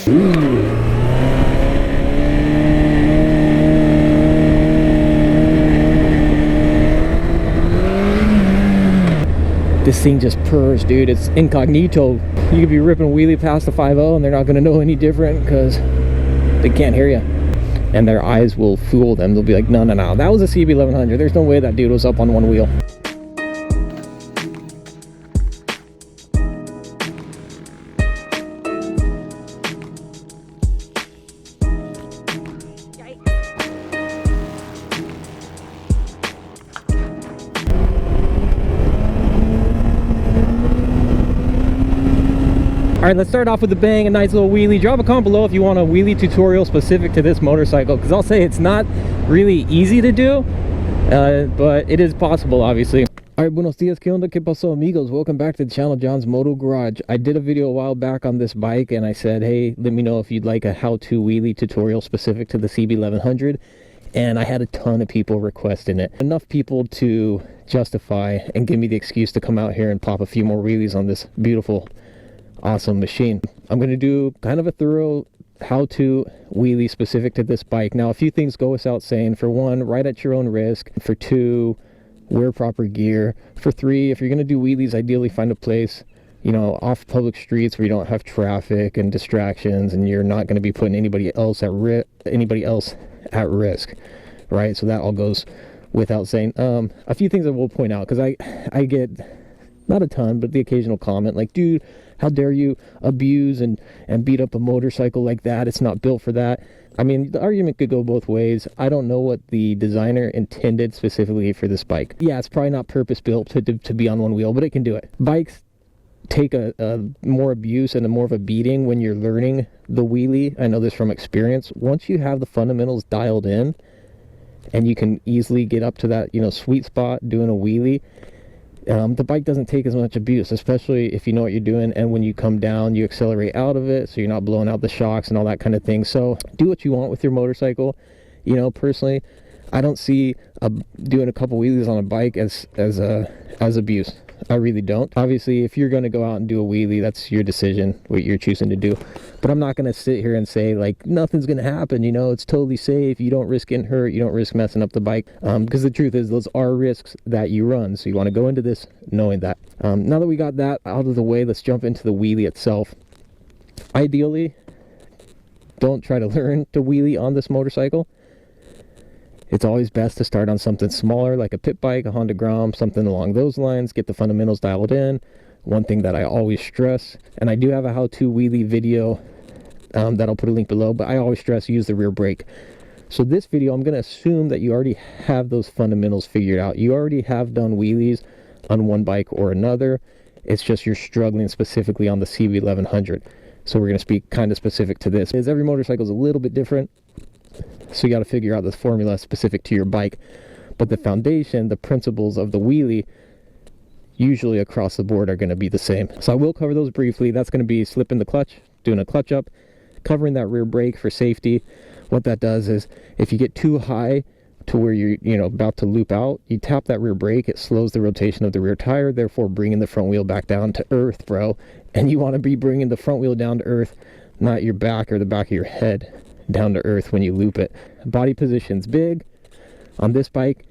This thing just purrs, dude. It's incognito. You could be ripping a wheelie past the 5.0 and they're not going to know any different because they can't hear you. And their eyes will fool them. They'll be like, no, no, no. That was a CB1100. There's no way that dude was up on one wheel. Alright, let's start off with a bang, a nice little wheelie. Drop a comment below if you want a wheelie tutorial specific to this motorcycle, because I'll say it's not really easy to do, but it is possible, obviously. Alright, buenos dias, que onda, que paso, amigos? Welcome back to the channel, John's Moto Garage. I did a video a while back on this bike, and I said, hey, let me know if you'd like a how-to wheelie tutorial specific to the CB1100, and I had a ton of people requesting it. Enough people to justify and give me the excuse to come out here and pop a few more wheelies on this beautiful, awesome machine. I'm going to do kind of a thorough how-to wheelie specific to this bike. Now, a few things go without saying. For one, ride at your own risk. For two, wear proper gear. For three, if you're going to do wheelies, ideally find a place, you know, off public streets where you don't have traffic and distractions, and you're not going to be putting anybody else at risk, right? So that all goes without saying. A few things I will point out, because I get not a ton, but the occasional comment like, dude, how dare you abuse and beat up a motorcycle like that? It's not built for that. I mean, the argument could go both ways. I don't know what the designer intended specifically for this bike. Yeah, it's probably not purpose built to be on one wheel, but it can do it. Bikes take a more abuse and a more of a beating when you're learning the wheelie. I know this from experience. Once you have the fundamentals dialed in and you can easily get up to that, you know, sweet spot doing a wheelie, the bike doesn't take as much abuse, especially if you know what you're doing, and when you come down you accelerate out of it, so you're not blowing out the shocks and all that kind of thing. So do what you want with your motorcycle. You know, personally, I don't see doing a couple wheelies on a bike as abuse. I really don't. Obviously, if you're going to go out and do a wheelie, that's your decision, what you're choosing to do. But I'm not going to sit here and say, like, nothing's going to happen, you know, it's totally safe, you don't risk getting hurt, you don't risk messing up the bike. Because the truth is, those are risks that you run. So you want to go into this knowing that. Now that we got that out of the way, let's jump into the wheelie itself. Ideally, don't try to learn to wheelie on this motorcycle. It's always best to start on something smaller, like a pit bike, a Honda Grom, something along those lines. Get the fundamentals dialed in. One thing that I always stress, and I do have a how-to wheelie video that I'll put a link below, but I always stress use the rear brake. So this video, I'm going to assume that you already have those fundamentals figured out. You already have done wheelies on one bike or another. It's just you're struggling specifically on the CB1100. So we're going to speak kind of specific to this. Every motorcycle is a little bit different, so you got to figure out the formula specific to your bike. But the foundation, the principles of the wheelie, usually across the board are going to be the same. So I will cover those briefly. That's going to be slipping the clutch, doing a clutch up, covering that rear brake for safety. What that does is, if you get too high to where you're about to loop out, you tap that rear brake, it slows the rotation of the rear tire, therefore bringing the front wheel back down to earth, bro. And you want to be bringing the front wheel down to earth, not your back or the back of your head down to earth when you loop it. Body position's big on this bike.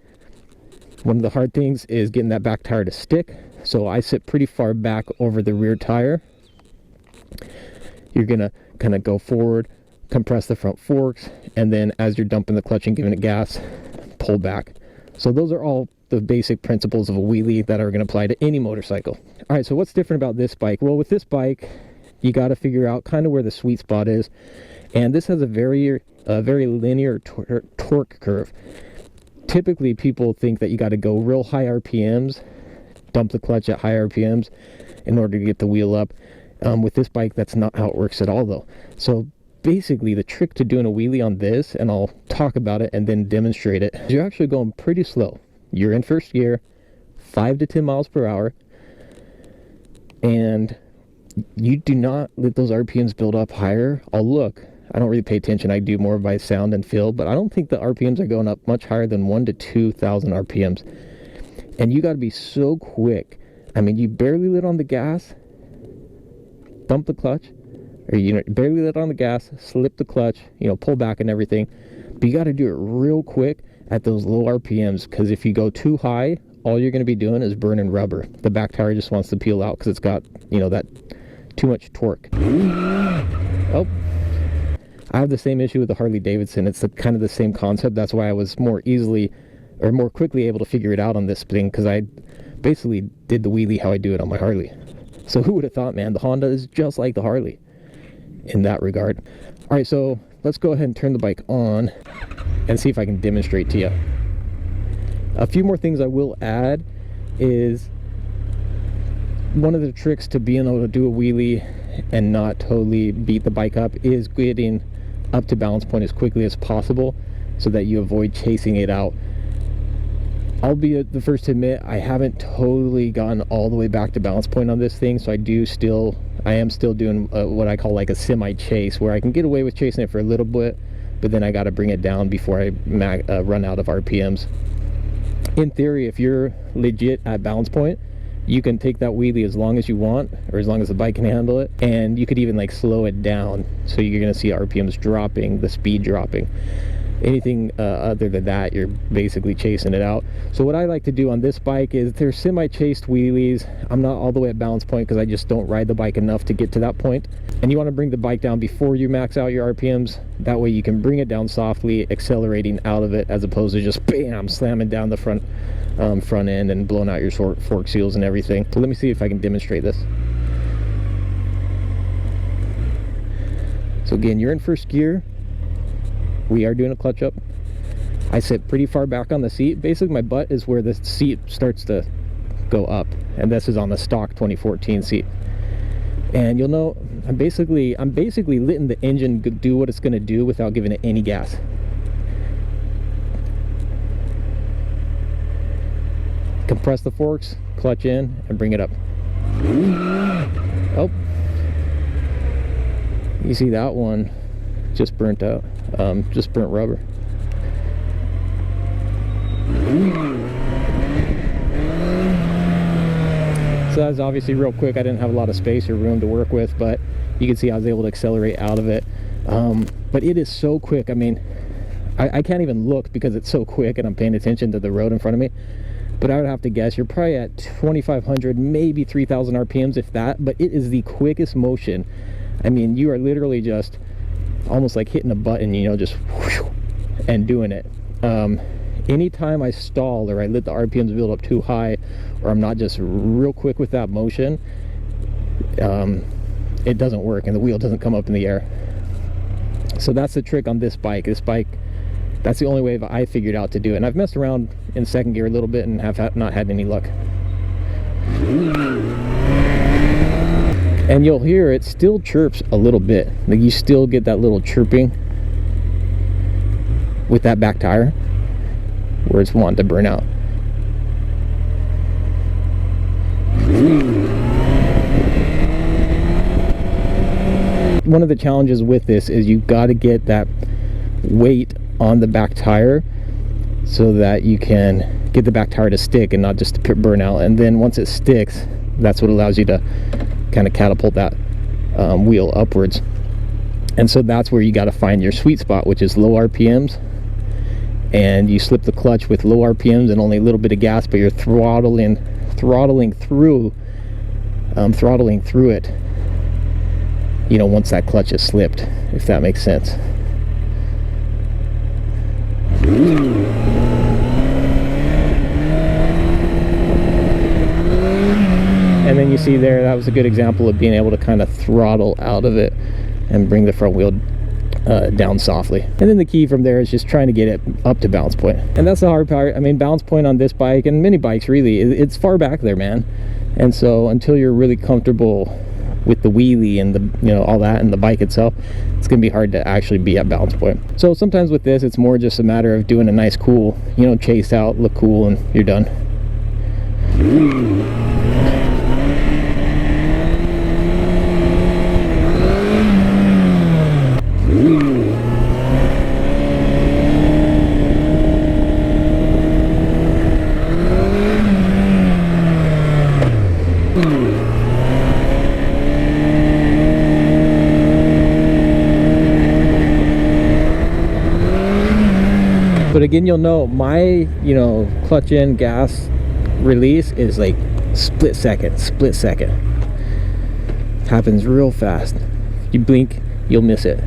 One of the hard things is getting that back tire to stick, so I sit pretty far back over the rear tire. You're gonna kind of go forward, compress the front forks, and then as you're dumping the clutch and giving it gas, pull back. So those are all the basic principles of a wheelie that are going to apply to any motorcycle. All right, so what's different about this bike? Well, with this bike, you got to figure out kind of where the sweet spot is. And this has a very linear torque curve. Typically, people think that you got to go real high RPMs, dump the clutch at high RPMs in order to get the wheel up. With this bike, that's not how it works at all, though. So basically, the trick to doing a wheelie on this, and I'll talk about it and then demonstrate it, is you're actually going pretty slow. You're in first gear, 5 to 10 miles per hour, and you do not let those RPMs build up higher. I don't really pay attention. I do more by sound and feel, but I don't think the RPMs are going up much higher than 1,000 to 2,000 RPMs. And you got to be so quick. I mean, you barely lit on the gas, dump the clutch, or barely let on the gas, slip the clutch, pull back and everything. But you got to do it real quick at those low RPMs, because if you go too high, all you're going to be doing is burning rubber. The back tire just wants to peel out because it's got, that too much torque. Oh, I have the same issue with the Harley Davidson. It's kind of the same concept. That's why I was more quickly able to figure it out on this thing, because I basically did the wheelie how I do it on my Harley. So who would have thought, man? The Honda is just like the Harley in that regard. All right, so let's go ahead and turn the bike on and see if I can demonstrate to you. A few more things I will add is one of the tricks to being able to do a wheelie and not totally beat the bike up is getting up to balance point as quickly as possible so that you avoid chasing it out. I'll be the first to admit I haven't totally gotten all the way back to balance point on this thing, so I am still doing what I call like a semi chase, where I can get away with chasing it for a little bit, but then I got to bring it down before I run out of RPMs. In theory, if you're legit at balance point, you can take that wheelie as long as you want, or as long as the bike can handle it, and you could even like slow it down, so you're going to see RPMs dropping, the speed dropping. Anything other than that, you're basically chasing it out. So what I like to do on this bike is they're semi-chased wheelies. I'm not all the way at balance point because I just don't ride the bike enough to get to that point. And you want to bring the bike down before you max out your RPMs. That way you can bring it down softly, accelerating out of it, as opposed to just bam, slamming down the front end and blowing out your fork seals and everything. So let me see if I can demonstrate this. So again, you're in first gear. We are doing a clutch up. I sit pretty far back on the seat. Basically my butt is where the seat starts to go up, and this is on the stock 2014 seat. And you'll know I'm basically letting the engine do what it's going to do without giving it any gas. Compress the forks, clutch in, and bring it up. Oh, you see that one just burnt out, just burnt rubber. So that's obviously real quick. I didn't have a lot of space or room to work with, but you can see I was able to accelerate out of it. But it is so quick. I mean, I can't even look because it's so quick and I'm paying attention to the road in front of me. But I would have to guess you're probably at 2,500, maybe 3,000 RPMs, if that. But it is the quickest motion. I mean, you are literally just almost like hitting a button, just whoosh, and doing it. Anytime I stall or I let the RPMs build up too high, or I'm not just real quick with that motion, it doesn't work and the wheel doesn't come up in the air. So that's the trick on this bike. That's the only way I figured out to do it. And I've messed around in second gear a little bit and have not had any luck. And you'll hear it still chirps a little bit. Like you still get that little chirping with that back tire where it's wanting to burn out. One of the challenges with this is you've got to get that weight on the back tire so that you can get the back tire to stick and not just to burn out. And then once it sticks, that's what allows you to kind of catapult that wheel upwards. And so that's where you got to find your sweet spot, which is low RPMs, and you slip the clutch with low RPMs and only a little bit of gas, but you're throttling through it, once that clutch is slipped, if that makes sense. And then you see there, that was a good example of being able to kind of throttle out of it and bring the front wheel down softly. And then the key from there is just trying to get it up to balance point. And that's the hard part. I mean, balance point on this bike and many bikes really, it's far back there, man. And so until you're really comfortable with the wheelie and the all that and the bike itself, it's gonna be hard to actually be at balance point. So sometimes with this, it's more just a matter of doing a nice cool chase out, look cool, and you're done. again, you'll know my, you know, clutch in gas release is like split second. It happens real fast. You blink, you'll miss it.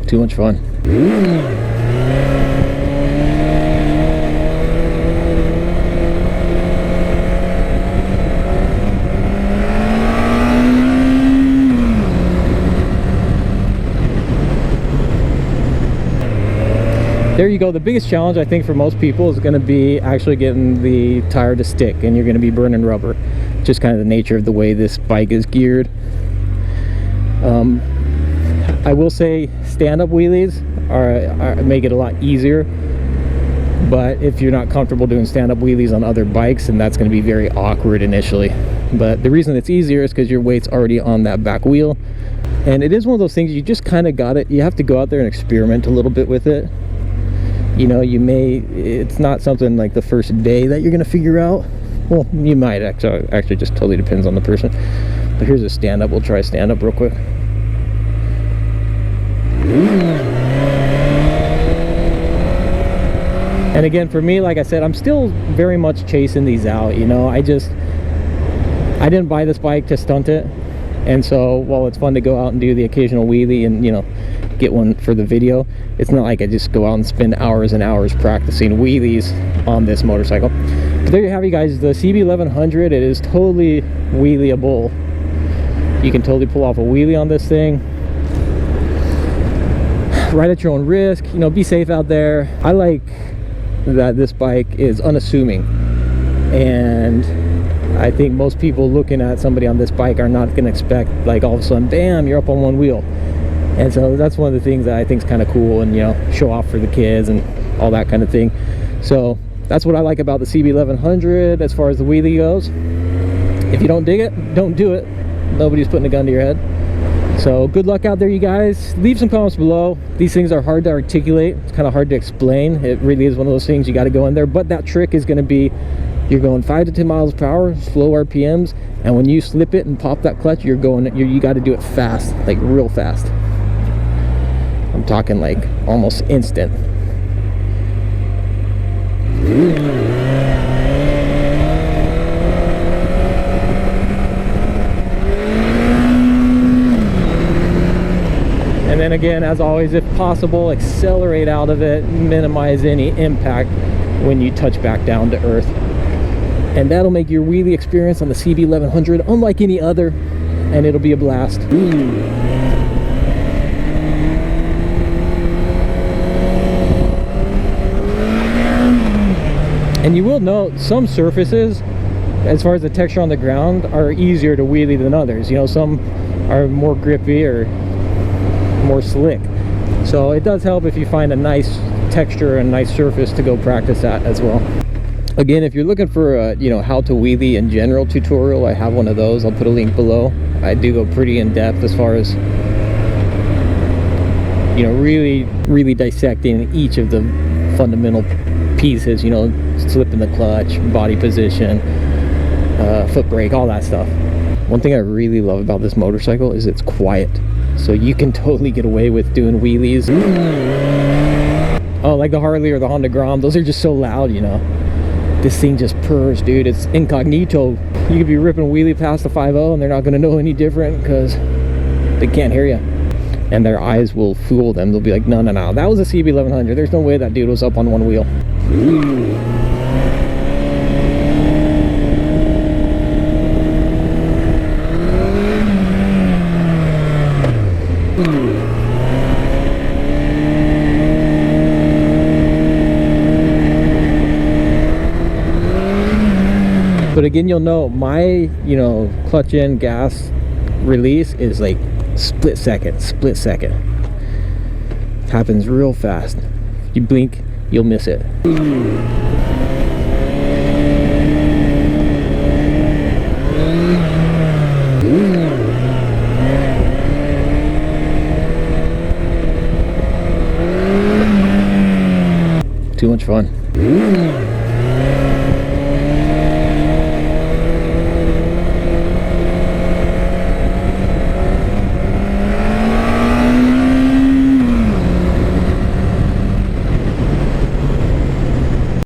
Too much fun. There you go. The biggest challenge I think for most people is going to be actually getting the tire to stick, and you're going to be burning rubber. Just kind of the nature of the way this bike is geared. I will say stand-up wheelies make it a lot easier, but if you're not comfortable doing stand-up wheelies on other bikes, then that's going to be very awkward initially. But the reason it's easier is because your weight's already on that back wheel, and it is one of those things you just kind of got it. You have to go out there and experiment a little bit with it. You know, it's not something like the first day that you're going to figure out. Well, you might actually just totally depends on the person. But here's a stand-up. We'll try stand-up real quick. And again, for me, like I said, I'm still very much chasing these out. You know, I didn't buy this bike to stunt it, and so while it's fun to go out and do the occasional wheelie and, you know, get one for the video, it's not like I just go out and spend hours and hours practicing wheelies on this motorcycle. But there you have it, guys. The CB1100, it is totally wheelieable. You can totally pull off a wheelie on this thing, right at your own risk. You know, be safe out there. I like that this bike is unassuming, and I think most people looking at somebody on this bike are not going to expect, like, all of a sudden, bam, you're up on one wheel. And so that's one of the things that I think is kind of cool, and, you know, show off for the kids and all that kind of thing. So that's what I like about the CB1100 as far as the wheelie goes. If you don't dig it, don't do it. Nobody's putting a gun to your head. So good luck out there, you guys. Leave some comments below. These things are hard to articulate. It's kind of hard to explain. It really is one of those things you got to go in there. But that trick is going to be, you're going 5 to 10 miles per hour, slow RPMs, and when you slip it and pop that clutch, you got to do it fast, like real fast. I'm talking like almost instant. And then again, as always, if possible, accelerate out of it, minimize any impact when you touch back down to earth. And that'll make your wheelie experience on the CB1100 unlike any other, and it'll be a blast. And you will note some surfaces, as far as the texture on the ground, are easier to wheelie than others. You know, some are more grippy or more slick. So it does help if you find a nice texture and nice surface to go practice at as well. Again, if you're looking for a, you know, how to wheelie in general tutorial, I have one of those. I'll put a link below. I do go pretty in depth as far as, you know, really dissecting each of the fundamental pieces, you know, slipping the clutch, body position, foot brake, all that stuff. One thing I really love about this motorcycle is it's quiet, so you can totally get away with doing wheelies. Oh, like the Harley or the Honda Grom, those are just so loud, you know. This thing just purrs, dude. It's incognito. You could be ripping a wheelie past the 5.0 and they're not going to know any different because they can't hear you. And their eyes will fool them. They'll be like, no, that was a CB1100. There's no way that dude was up on one wheel. But again, you'll know my, you know, clutch in gas release is like split second. It happens real fast. You blink, you'll miss it. too much fun.